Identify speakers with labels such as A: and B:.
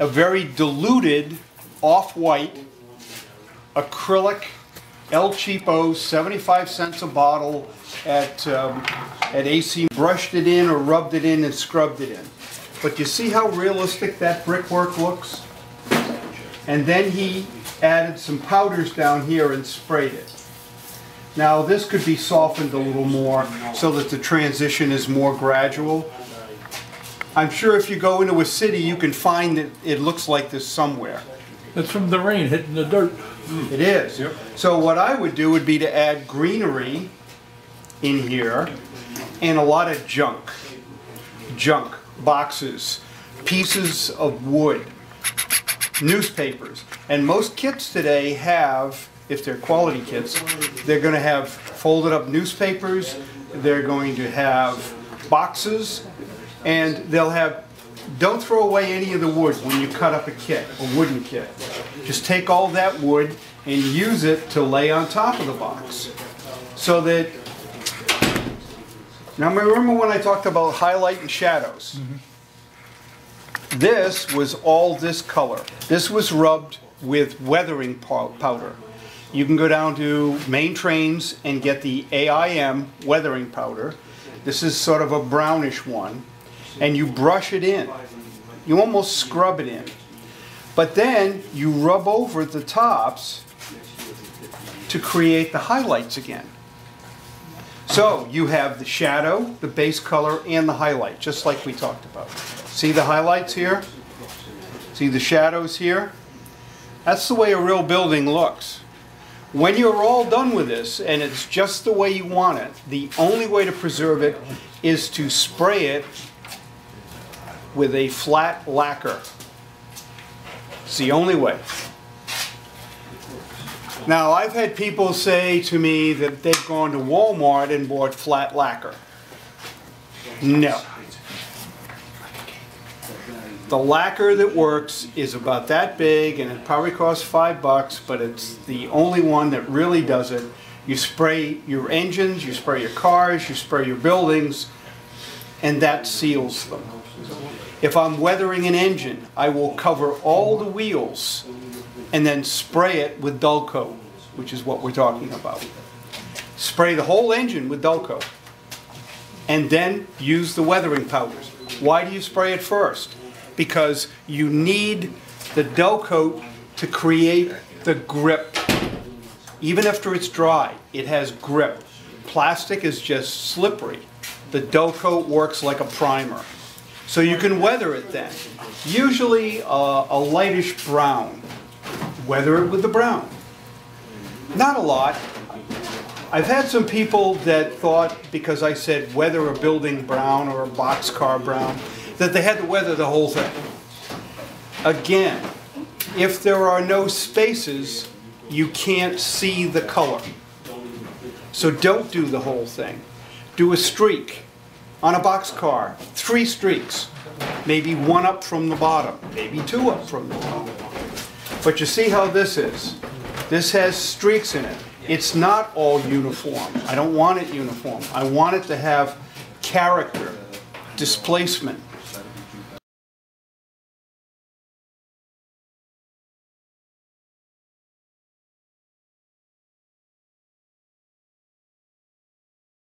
A: a very diluted off-white acrylic El Cheapo, 75 cents a bottle at AC. Brushed it in or rubbed it in and scrubbed it in. But you see how realistic that brickwork looks? And then he added some powders down here and sprayed it. Now this could be softened a little more so that the transition is more gradual. I'm sure if you go into a city you can find that it looks like this somewhere.
B: That's from the rain hitting the dirt.
A: It is. Yep. So what I would do would be to add greenery in here and a lot of junk. Junk, boxes, pieces of wood, newspapers. And most kits today have, if they're quality kits, they're going to have folded up newspapers, they're going to have boxes, and they'll have, don't throw away any of the wood when you cut up a kit, a wooden kit. Just take all that wood and use it to lay on top of the box. So that, now remember when I talked about highlight and shadows? Mm-hmm. This was all this color. This was rubbed with weathering powder. You can go down to Main Trains and get the AIM weathering powder. This is sort of a brownish one. And you brush it in. You almost scrub it in. But then you rub over the tops to create the highlights again. So you have the shadow, the base color, and the highlight, just like we talked about. See the highlights here? See the shadows here? That's the way a real building looks. When you're all done with this, and it's just the way you want it, the only way to preserve it is to spray it with a flat lacquer. It's the only way. Now, I've had people say to me that they've gone to Walmart and bought flat lacquer. No. The lacquer that works is about that big, and it probably costs $5, but it's the only one that really does it. You spray your engines, you spray your cars, you spray your buildings, and that seals them. If I'm weathering an engine, I will cover all the wheels and then spray it with dull coat, which is what we're talking about. Spray the whole engine with dull coat and then use the weathering powders. Why do you spray it first? Because you need the dull coat to create the grip. Even after it's dry, it has grip. Plastic is just slippery. The dull coat works like a primer. So you can weather it then. Usually a lightish brown. Weather it with the brown. Not a lot. I've had some people that thought, because I said weather a building brown or a boxcar brown, that they had to weather the whole thing. Again, if there are no spaces, you can't see the color. So don't do the whole thing. Do a streak. On a boxcar, 3 streaks. Maybe 1 up from the bottom, maybe 2 up from the top. But you see how this is. This has streaks in it. It's not all uniform. I don't want it uniform. I want it to have character, displacement.